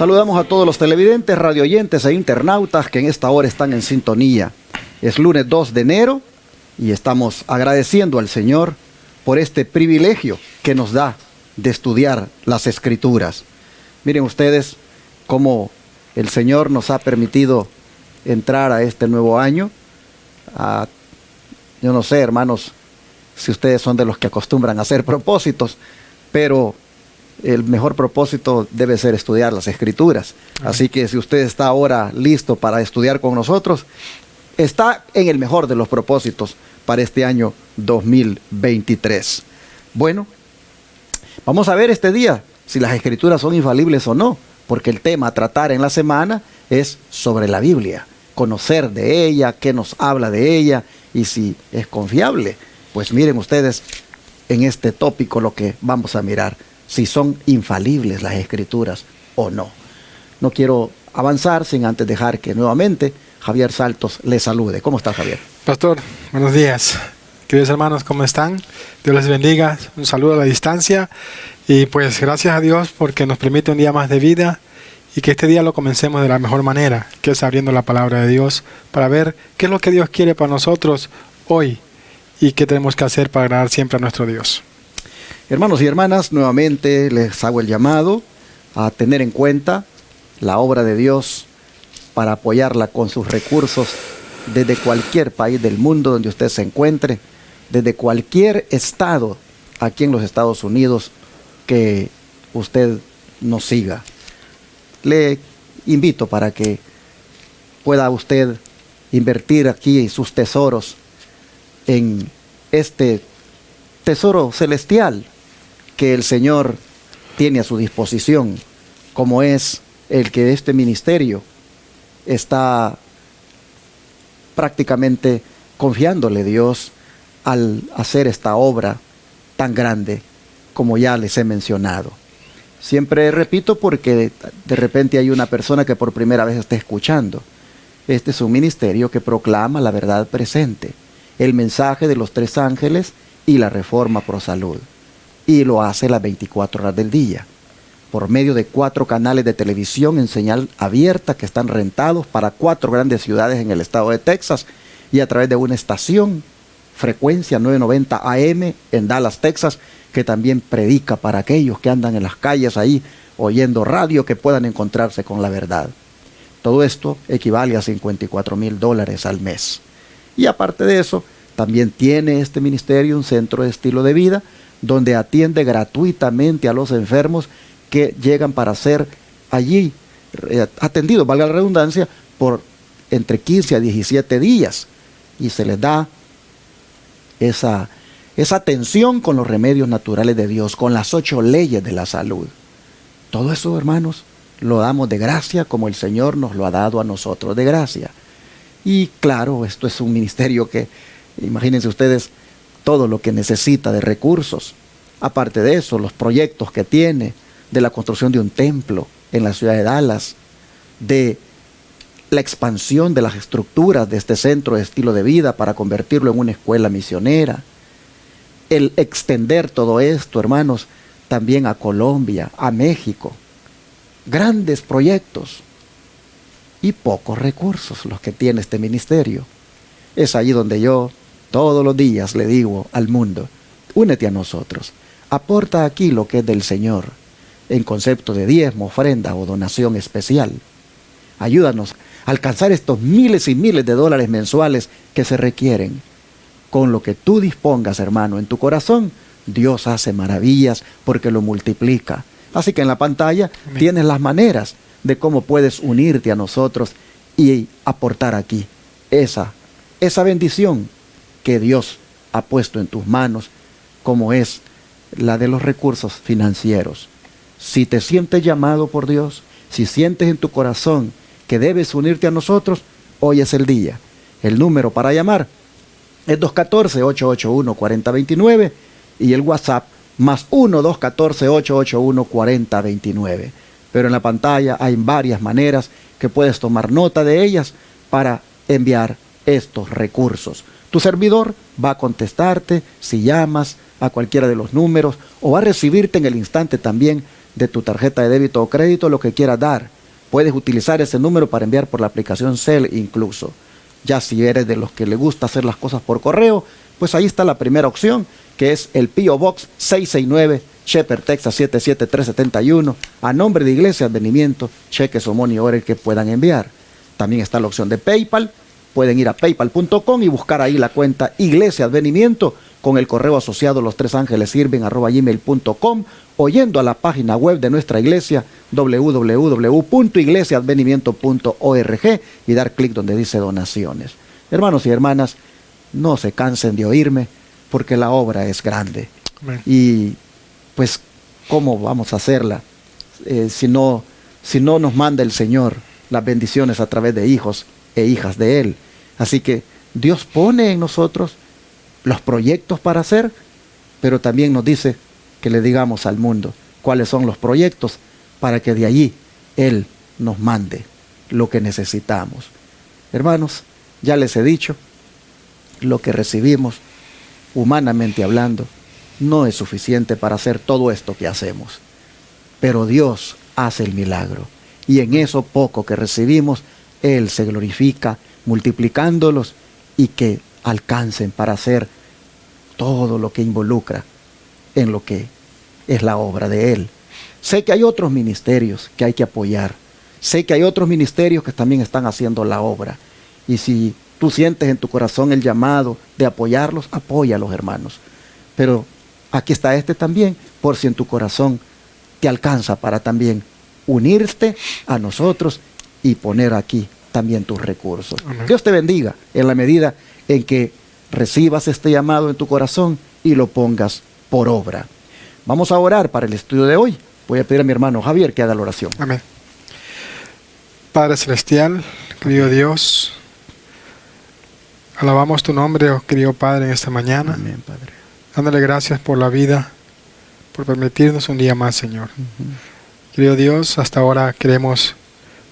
Saludamos a todos los televidentes, radioyentes e internautas que en esta hora están en sintonía. Es lunes 2 de enero y estamos agradeciendo al Señor por este privilegio que nos da de estudiar las Escrituras. Miren ustedes cómo el Señor nos ha permitido entrar a este nuevo año. Yo no sé, hermanos, si ustedes son de los que acostumbran a hacer propósitos, pero el mejor propósito debe ser estudiar las Escrituras. Así que si usted está ahora listo para estudiar con nosotros, está en el mejor de los propósitos para este año 2023. Bueno, vamos a ver este día si las Escrituras son infalibles o no, porque el tema a tratar en la semana es sobre la Biblia, conocer de ella, qué nos habla de ella y si es confiable. Pues miren ustedes en este tópico lo que vamos a mirar, si son infalibles las Escrituras o no. No quiero avanzar sin antes dejar que nuevamente Javier Saltos les salude. ¿Cómo está, Javier? Pastor, buenos días. Queridos hermanos, ¿cómo están? Dios les bendiga. Un saludo a la distancia. Y pues gracias a Dios porque nos permite un día más de vida y que este día lo comencemos de la mejor manera, que es abriendo la palabra de Dios para ver qué es lo que Dios quiere para nosotros hoy y qué tenemos que hacer para agradar siempre a nuestro Dios. Hermanos y hermanas, nuevamente les hago el llamado a tener en cuenta la obra de Dios para apoyarla con sus recursos desde cualquier país del mundo donde usted se encuentre, desde cualquier estado aquí en los Estados Unidos que usted nos siga. Le invito para que pueda usted invertir aquí sus tesoros en este tesoro celestial que el Señor tiene a su disposición, como es el que este ministerio está prácticamente confiándole a Dios al hacer esta obra tan grande como ya les he mencionado. Siempre repito porque de repente hay una persona que por primera vez está escuchando. Este es un ministerio que proclama la verdad presente, el mensaje de los 3 ángeles y la reforma pro salud. Y lo hace las 24 horas del día, por medio de 4 canales de televisión en señal abierta que están rentados para 4 grandes ciudades en el estado de Texas y a través de una estación, frecuencia 990 AM en Dallas, Texas, que también predica para aquellos que andan en las calles ahí oyendo radio que puedan encontrarse con la verdad. Todo esto equivale a $54,000 al mes. Y aparte de eso, también tiene este ministerio un centro de estilo de vida donde atiende gratuitamente a los enfermos que llegan para ser allí atendidos, valga la redundancia, por entre 15 a 17 días. Y se les da esa atención con los remedios naturales de Dios, con las 8 leyes de la salud. Todo eso, hermanos, lo damos de gracia como el Señor nos lo ha dado a nosotros de gracia. Y claro, esto es un ministerio que, imagínense ustedes, todo lo que necesita de recursos. Aparte de eso, los proyectos que tiene, de la construcción de un templo en la ciudad de Dallas, de la expansión de las estructuras de este centro de estilo de vida para convertirlo en una escuela misionera, el extender todo esto, hermanos, también a Colombia, a México. Grandes proyectos y pocos recursos los que tiene este ministerio. Es allí donde yo todos los días le digo al mundo, únete a nosotros, aporta aquí lo que es del Señor, en concepto de diezmo, ofrenda o donación especial. Ayúdanos a alcanzar estos miles y miles de dólares mensuales que se requieren. Con lo que tú dispongas, hermano, en tu corazón, Dios hace maravillas porque lo multiplica. Así que en la pantalla tienes las maneras de cómo puedes unirte a nosotros y aportar aquí esa bendición que Dios ha puesto en tus manos, como es la de los recursos financieros. Si te sientes llamado por Dios, si sientes en tu corazón que debes unirte a nosotros, hoy es el día. El número para llamar es 214-881-4029 y el WhatsApp más 1-214-881-4029. Pero en la pantalla hay varias maneras que puedes tomar nota de ellas para enviar estos recursos. Tu servidor va a contestarte si llamas a cualquiera de los números o va a recibirte en el instante también de tu tarjeta de débito o crédito, lo que quieras dar. Puedes utilizar ese número para enviar por la aplicación Zelle incluso. Ya si eres de los que le gusta hacer las cosas por correo, pues ahí está la primera opción, que es el P.O. Box 669, Shepherd, Texas 77371, a nombre de Iglesia Advenimiento, cheques o money order que puedan enviar. También está la opción de PayPal. Pueden ir a paypal.com y buscar ahí la cuenta Iglesia Advenimiento con el correo asociado lostresangelessirven@gmail.com, o yendo a la página web de nuestra iglesia www.iglesiaadvenimiento.org y dar clic donde dice donaciones. Hermanos y hermanas, no se cansen de oírme porque la obra es grande. Amén. Y pues, ¿cómo vamos a hacerla si no nos manda el Señor las bendiciones a través de hijos e hijas de Él? Así que Dios pone en nosotros los proyectos para hacer, pero también nos dice que le digamos al mundo cuáles son los proyectos para que de allí Él nos mande lo que necesitamos. Hermanos, ya les he dicho, lo que recibimos, humanamente hablando, no es suficiente para hacer todo esto que hacemos. Pero Dios hace el milagro. Y en eso poco que recibimos, Él se glorifica multiplicándolos y que alcancen para hacer todo lo que involucra en lo que es la obra de Él. Sé que hay otros ministerios que hay que apoyar. Sé que hay otros ministerios que también están haciendo la obra. Y si tú sientes en tu corazón el llamado de apoyarlos, apóyalos, hermanos. Pero aquí está este también, por si en tu corazón te alcanza para también unirte a nosotros y poner aquí también tus recursos. Amén. Dios te bendiga en la medida en que recibas este llamado en tu corazón y lo pongas por obra. Vamos a orar para el estudio de hoy. Voy a pedir a mi hermano Javier que haga la oración. Amén. Padre Celestial, querido Dios, alabamos tu nombre, oh querido Padre, en esta mañana. Amén, Padre. Dándole gracias por la vida, por permitirnos un día más, Señor. Querido Dios, hasta ahora queremos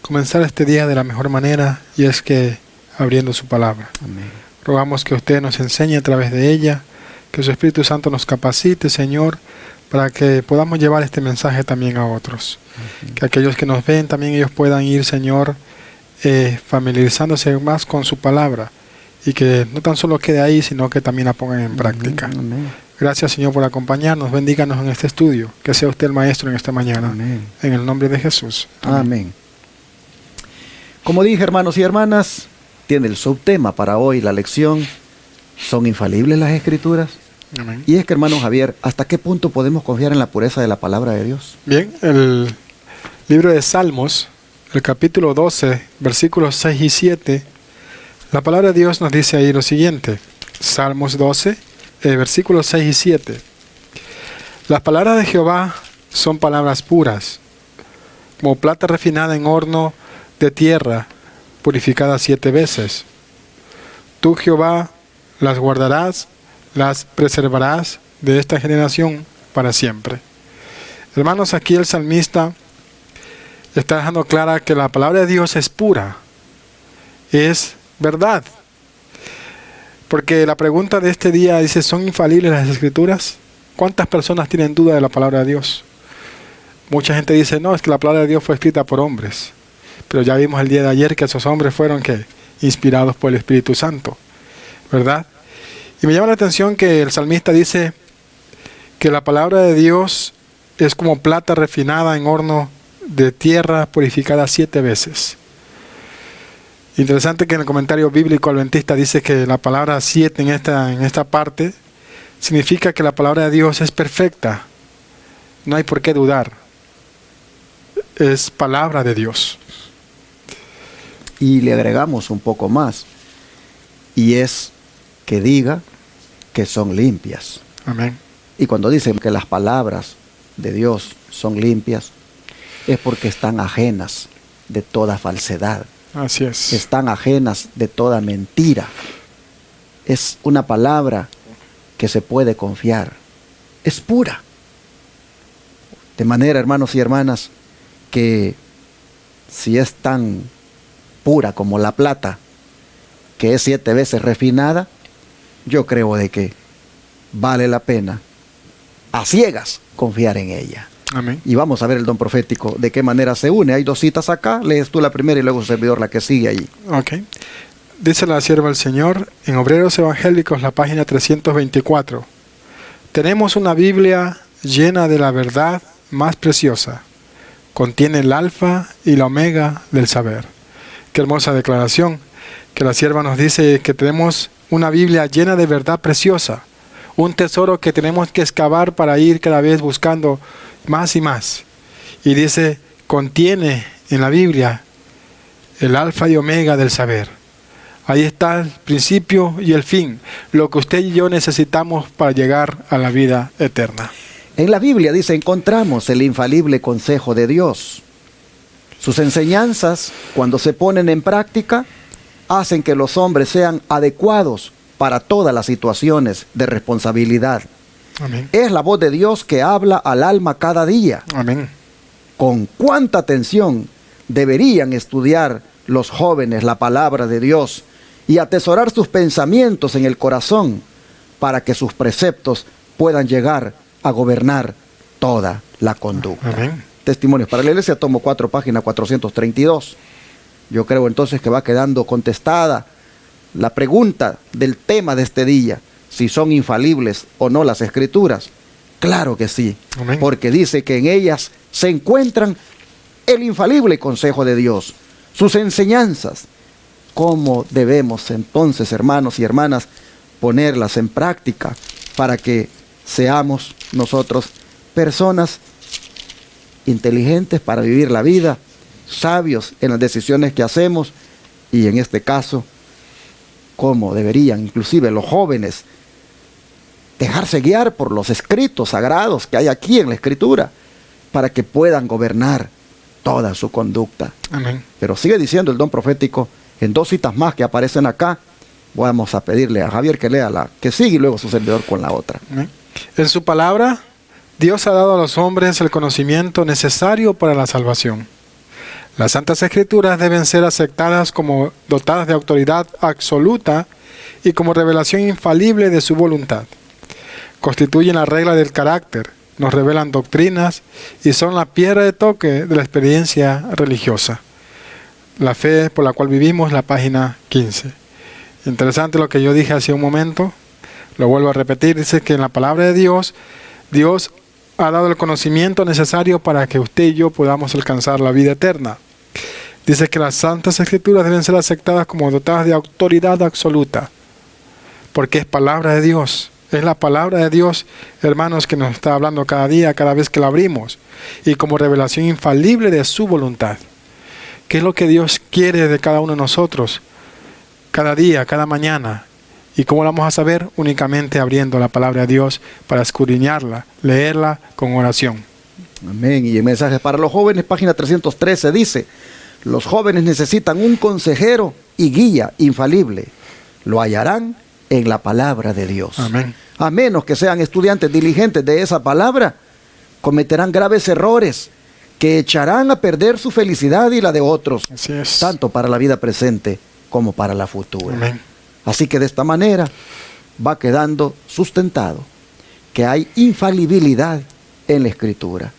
comenzar este día de la mejor manera, y es que abriendo su palabra. Amén. Rogamos que usted nos enseñe a través de ella, que su Espíritu Santo nos capacite, Señor, para que podamos llevar este mensaje también a otros. Que aquellos que nos ven también ellos puedan ir, Señor, familiarizándose más con su palabra, y que no tan solo quede ahí, sino que también la pongan en práctica. Amén. Gracias, Señor, por acompañarnos. Bendíganos en este estudio. Que sea usted el maestro en esta mañana. Amén. En el nombre de Jesús. Amén. Como dije, hermanos y hermanas, tiene el subtema para hoy la lección: ¿son infalibles las Escrituras? Amén. Y es que, hermano Javier, ¿hasta qué punto podemos confiar en la pureza de la palabra de Dios? Bien, el libro de Salmos, el capítulo 12, versículos 6 y 7, la palabra de Dios nos dice ahí lo siguiente. Salmos 12, versículos 6 y 7. Las palabras de Jehová son palabras puras, como plata refinada en horno de tierra, purificada 7 veces. Tú, Jehová, las guardarás, las preservarás de esta generación para siempre. Hermanos, aquí el salmista está dejando clara que la palabra de Dios es pura, es verdad. Porque la pregunta de este día dice, ¿son infalibles las Escrituras? ¿Cuántas personas tienen duda de la palabra de Dios? Mucha gente dice, no, es que la palabra de Dios fue escrita por hombres. Pero ya vimos el día de ayer que esos hombres fueron inspirados por el Espíritu Santo, ¿verdad? Y me llama la atención que el salmista dice que la palabra de Dios es como plata refinada en horno de tierra, purificada 7 veces. Interesante que en el comentario bíblico adventista dice que la palabra 7 en esta parte significa que la palabra de Dios es perfecta. No hay por qué dudar. Es palabra de Dios. Y le agregamos un poco más, y es que diga que son limpias. Amén. Y cuando dicen que las palabras de Dios son limpias, es porque están ajenas de toda falsedad. Así es. Están ajenas de toda mentira. Es una palabra que se puede confiar. Es pura. De manera, hermanos y hermanas, que si es tan pura como la plata, que es 7 veces refinada, yo creo de que vale la pena a ciegas confiar en ella. Amén. Y vamos a ver el don profético, de qué manera se une. Hay 2 citas acá, lees tú la primera y luego su servidor la que sigue allí. Ok. Dice la sierva del Señor en Obreros Evangélicos, la página 324. Tenemos una Biblia llena de la verdad más preciosa. Contiene el alfa y la omega del saber. Qué hermosa declaración, que la sierva nos dice que tenemos una Biblia llena de verdad preciosa. Un tesoro que tenemos que excavar para ir cada vez buscando más y más. Y dice, contiene en la Biblia el alfa y omega del saber. Ahí está el principio y el fin, lo que usted y yo necesitamos para llegar a la vida eterna. En la Biblia, dice, encontramos el infalible consejo de Dios. Sus enseñanzas, cuando se ponen en práctica, hacen que los hombres sean adecuados para todas las situaciones de responsabilidad. Amén. Es la voz de Dios que habla al alma cada día. Amén. Con cuánta atención deberían estudiar los jóvenes la palabra de Dios y atesorar sus pensamientos en el corazón para que sus preceptos puedan llegar a gobernar toda la conducta. Amén. Testimonios para la Iglesia, tomo 4, página 432. Yo creo entonces que va quedando contestada la pregunta del tema de este día, si son infalibles o no las Escrituras. Claro que sí, Amén. porque dice que en ellas se encuentran el infalible consejo de Dios, sus enseñanzas. ¿Cómo debemos entonces, hermanos y hermanas, ponerlas en práctica para que seamos nosotros personas inteligentes para vivir la vida, sabios en las decisiones que hacemos y en este caso, cómo deberían inclusive los jóvenes dejarse guiar por los escritos sagrados que hay aquí en la Escritura para que puedan gobernar toda su conducta? Amén. Pero sigue diciendo el don profético en 2 citas más que aparecen acá. Vamos a pedirle a Javier que lea la que sigue y luego su servidor con la otra. Amén. En su palabra, Dios ha dado a los hombres el conocimiento necesario para la salvación. Las Santas Escrituras deben ser aceptadas como dotadas de autoridad absoluta y como revelación infalible de su voluntad. Constituyen la regla del carácter, nos revelan doctrinas y son la piedra de toque de la experiencia religiosa. La fe por la cual vivimos, la página 15. Interesante lo que yo dije hace un momento, lo vuelvo a repetir, dice que en la palabra de Dios, Dios ha dado el conocimiento necesario para que usted y yo podamos alcanzar la vida eterna. Dice que las Santas Escrituras deben ser aceptadas como dotadas de autoridad absoluta, porque es palabra de Dios. Es la palabra de Dios, hermanos, que nos está hablando cada día, cada vez que la abrimos, y como revelación infalible de su voluntad. ¿Qué es lo que Dios quiere de cada uno de nosotros? Cada día, cada mañana. ¿Y cómo lo vamos a saber? Únicamente abriendo la palabra de Dios para escudriñarla, leerla con oración. Amén. Y en Mensajes para los Jóvenes, página 313 dice: los jóvenes necesitan un consejero y guía infalible. Lo hallarán en la palabra de Dios. Amén. A menos que sean estudiantes diligentes de esa palabra, cometerán graves errores que echarán a perder su felicidad y la de otros, Así es. tanto para la vida presente como para la futura. Amén. Así que de esta manera va quedando sustentado que hay infalibilidad en la Escritura.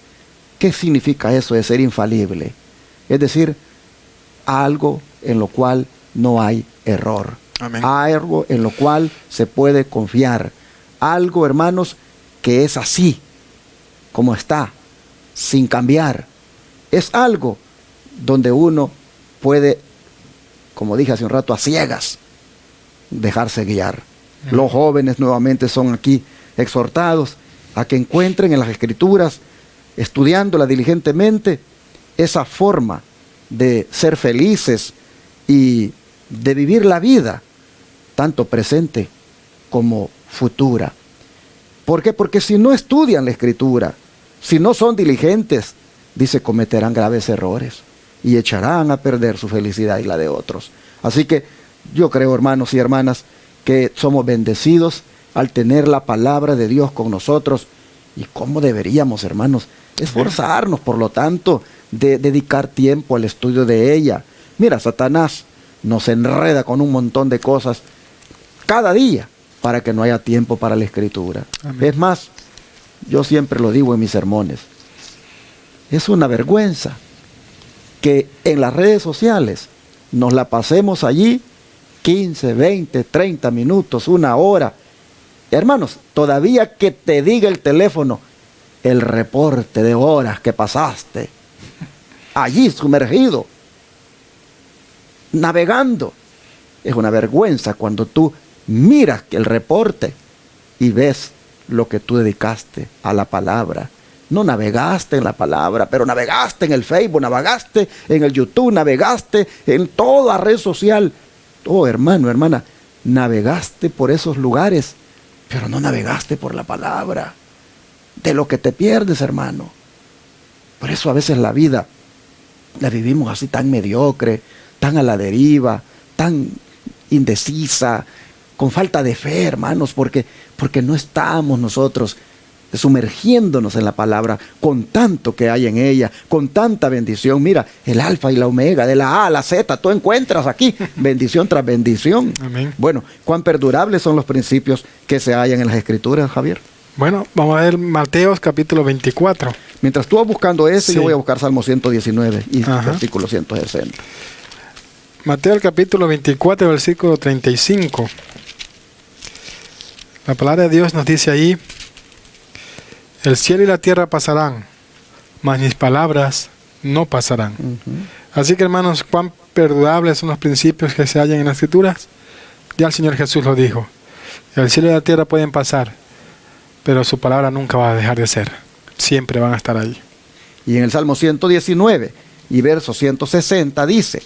¿Qué significa eso de ser infalible? Es decir, algo en lo cual no hay error. Amén. Algo en lo cual se puede confiar. Algo, hermanos, que es así, como está, sin cambiar. Es algo donde uno puede, como dije hace un rato, a ciegas, dejarse guiar. Los jóvenes nuevamente son aquí exhortados a que encuentren en las Escrituras, estudiándola diligentemente, esa forma de ser felices y de vivir la vida, tanto presente como futura. ¿Por qué? Porque si no estudian la Escritura, si no son diligentes, dice, cometerán graves errores y echarán a perder su felicidad y la de otros. Así que yo creo, hermanos y hermanas, que somos bendecidos al tener la palabra de Dios con nosotros. Y cómo deberíamos, hermanos, esforzarnos, por lo tanto, de dedicar tiempo al estudio de ella. Mira, Satanás nos enreda con un montón de cosas cada día para que no haya tiempo para la Escritura. Amén. Es más, yo siempre lo digo en mis sermones, Es una vergüenza que en las redes sociales nos la pasemos allí 15, 20, 30 minutos, una hora. Hermanos, todavía que te diga el teléfono el reporte de horas que pasaste allí sumergido, navegando. Es una vergüenza cuando tú miras el reporte y ves lo que tú dedicaste a la palabra. No navegaste en la palabra, pero navegaste en el Facebook, navegaste en el YouTube, navegaste en toda red social. Oh, hermano, hermana, navegaste por esos lugares, pero no navegaste por la palabra. De lo que te pierdes, hermano. Por eso a veces la vida la vivimos así tan mediocre, tan a la deriva, tan indecisa, con falta de fe, hermanos, porque no estamos nosotros sumergiéndonos en la palabra con tanto que hay en ella, con tanta bendición. Mira, el alfa y la omega, de la A a la Z, tú encuentras aquí bendición tras bendición. Amén. Bueno, ¿cuán perdurables son los principios que se hallan en las Escrituras, Javier? Bueno, vamos a ver Mateos capítulo 24. Mientras tú vas buscando ese, Sí. yo voy a buscar Salmo 119 y Ajá. versículo 160. Mateo el capítulo 24, versículo 35. La palabra de Dios nos dice ahí: el cielo y la tierra pasarán, mas mis palabras no pasarán. Así que, hermanos, cuán perdurables son los principios que se hallan en las Escrituras. Ya el Señor Jesús lo dijo: el cielo y la tierra pueden pasar, pero su palabra nunca va a dejar de ser. Siempre van a estar ahí. Y en el Salmo 119 y verso 160 dice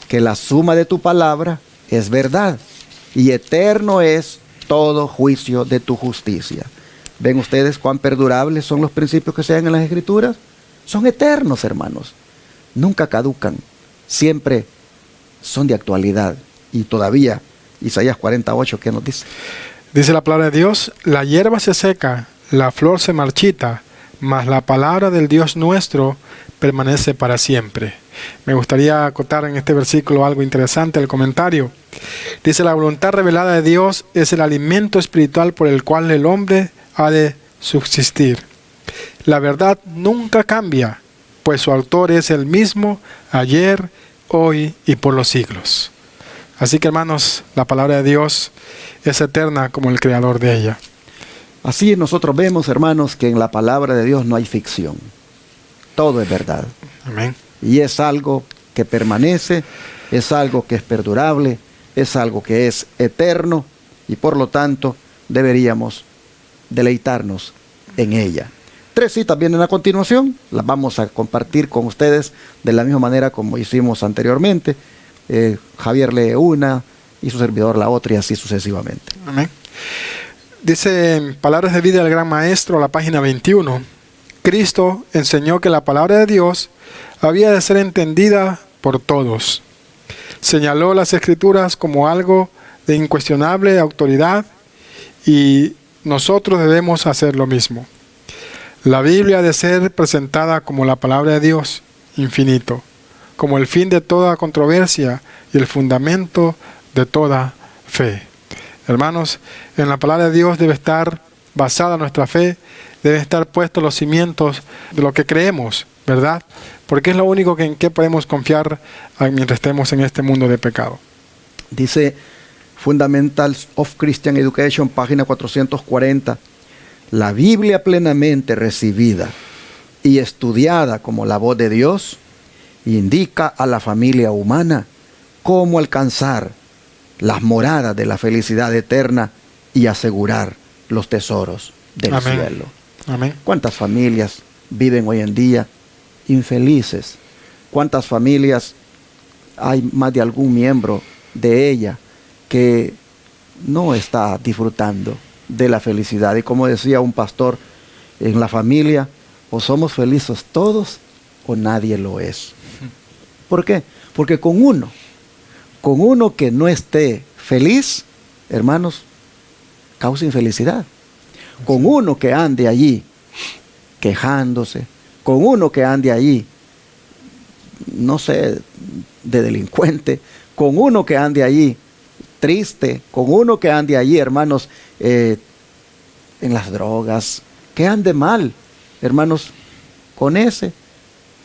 que la suma de tu palabra es verdad y eterno es todo juicio de tu justicia. ¿Ven ustedes cuán perdurables son los principios que se dan en las Escrituras? Son eternos, hermanos. Nunca caducan. Siempre son de actualidad. Y todavía, Isaías 48, ¿qué nos dice? Dice la palabra de Dios: la hierba se seca, la flor se marchita, mas la palabra del Dios nuestro permanece para siempre. Me gustaría acotar en este versículo algo interesante, el comentario. Dice: la voluntad revelada de Dios es el alimento espiritual por el cual el hombre ha de subsistir. La verdad nunca cambia, pues su autor es el mismo ayer, hoy y por los siglos. Así que, hermanos, la palabra de Dios es eterna como el creador de ella. Así nosotros vemos, hermanos, que en la palabra de Dios no hay ficción. Todo es verdad. Amén. Y es algo que permanece, es algo que es perdurable, es algo que es eterno y por lo tanto deberíamos deleitarnos en ella. 3 citas vienen a continuación, las vamos a compartir con ustedes de la misma manera como hicimos anteriormente. Javier lee una y su servidor la otra y así sucesivamente. Amén. Dice en Palabras de Vida del Gran Maestro, a la página 21, Cristo enseñó que la palabra de Dios había de ser entendida por todos. Señaló las Escrituras como algo de incuestionable autoridad y nosotros debemos hacer lo mismo. La Biblia ha de ser presentada como la palabra de Dios infinito, como el fin de toda controversia y el fundamento de toda fe. Hermanos, en la palabra de Dios debe estar basada nuestra fe, deben estar puestos los cimientos de lo que creemos, ¿verdad? Porque es lo único en que podemos confiar mientras estemos en este mundo de pecado. Dice Fundamentals of Christian Education, página 440. La Biblia plenamente recibida y estudiada como la voz de Dios indica a la familia humana cómo alcanzar las moradas de la felicidad eterna y asegurar los tesoros del Amén. cielo. Amén. ¿Cuántas familias viven hoy en día infelices? ¿Cuántas familias hay más de algún miembro de ella que no está disfrutando de la felicidad? Y como decía un pastor, en la familia o somos felices todos o nadie lo es. ¿Por qué? Porque con uno que no esté feliz, hermanos, causa infelicidad. Con uno que ande allí quejándose, con uno que ande allí, no sé, de delincuente, con uno que ande allí triste, con uno que ande allí, hermanos, en las drogas, que ande mal, hermanos, con ese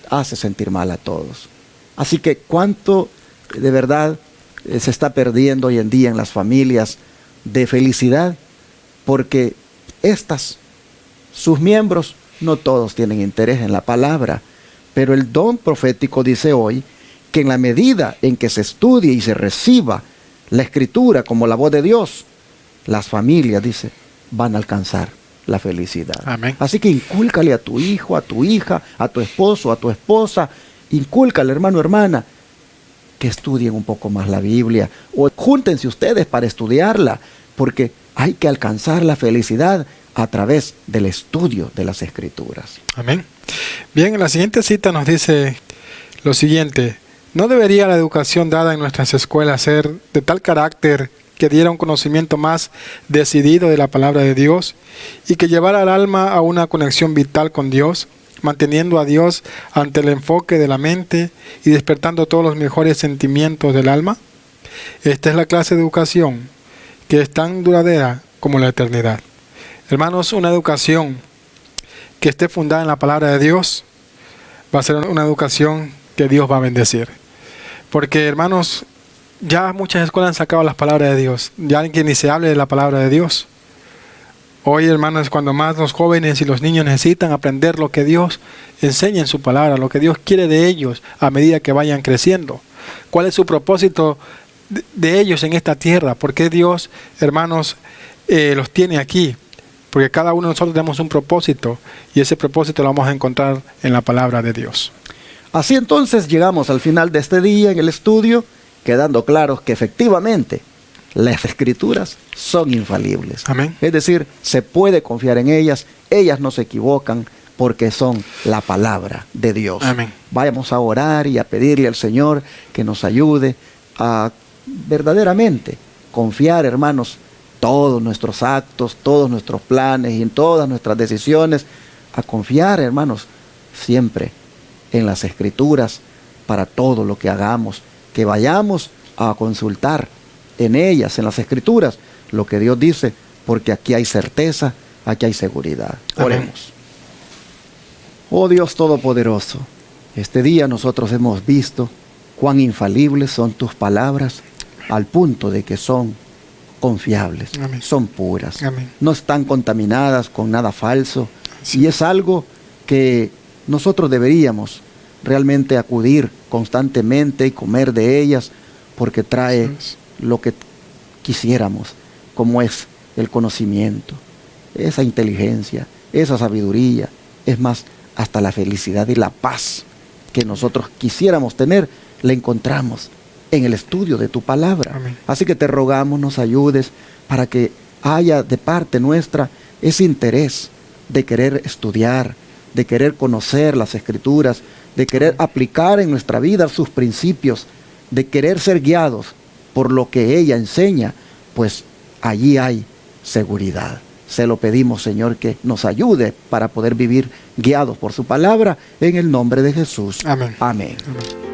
hace sentir mal a todos. Así que cuánto de verdad se está perdiendo hoy en día en las familias de felicidad, porque sus miembros, no todos tienen interés en la palabra, pero el don profético dice hoy que en la medida en que se estudie y se reciba la Escritura como la voz de Dios, las familias, dice, van a alcanzar la felicidad. Amén. Así que incúlcale a tu hijo, a tu hija, a tu esposo, a tu esposa, incúlcale, hermano, hermana, que estudien un poco más la Biblia, o júntense ustedes para estudiarla, porque hay que alcanzar la felicidad a través del estudio de las Escrituras. Amén. Bien, en la siguiente cita nos dice lo siguiente: ¿no debería la educación dada en nuestras escuelas ser de tal carácter que diera un conocimiento más decidido de la palabra de Dios y que llevara al alma a una conexión vital con Dios, manteniendo a Dios ante el enfoque de la mente y despertando todos los mejores sentimientos del alma? Esta es la clase de educación que es tan duradera como la eternidad. Hermanos, una educación que esté fundada en la palabra de Dios va a ser una educación que Dios va a bendecir. Porque, hermanos, ya muchas escuelas han sacado las palabras de Dios. Ya que ni se hable de la palabra de Dios. Hoy, hermanos, cuando más los jóvenes y los niños necesitan aprender lo que Dios enseña en su palabra, lo que Dios quiere de ellos a medida que vayan creciendo. ¿Cuál es su propósito de ellos en esta tierra? ¿Por qué Dios, hermanos, los tiene aquí? Porque cada uno de nosotros tenemos un propósito y ese propósito lo vamos a encontrar en la palabra de Dios. Así entonces llegamos al final de este día en el estudio, quedando claros que efectivamente las Escrituras son infalibles. Amén. Es decir, se puede confiar en ellas no se equivocan porque son la palabra de Dios. Amén. Vayamos a orar y a pedirle al Señor que nos ayude a verdaderamente confiar, hermanos, todos nuestros actos, todos nuestros planes y en todas nuestras decisiones, a confiar, hermanos, siempre en las Escrituras para todo lo que hagamos, que vayamos a consultar en ellas, en las Escrituras, lo que Dios dice, porque aquí hay certeza, aquí hay seguridad. Amén. Oremos. Oh Dios Todopoderoso, este día nosotros hemos visto cuán infalibles son tus palabras, al punto de que son confiables, Amén. son puras, Amén. no están contaminadas con nada falso, Sí. y es algo que nosotros deberíamos realmente acudir constantemente y comer de ellas, porque trae lo que quisiéramos, como es el conocimiento, esa inteligencia, esa sabiduría, es más, hasta la felicidad y la paz que nosotros quisiéramos tener, la encontramos en el estudio de tu palabra. Amén. Así que te rogamos, nos ayudes para que haya de parte nuestra ese interés de querer estudiar, de querer conocer las Escrituras, de querer aplicar en nuestra vida sus principios, de querer ser guiados por lo que ella enseña, pues allí hay seguridad. Se lo pedimos, Señor, que nos ayude para poder vivir guiados por su palabra, en el nombre de Jesús. Amén. Amén. Amén.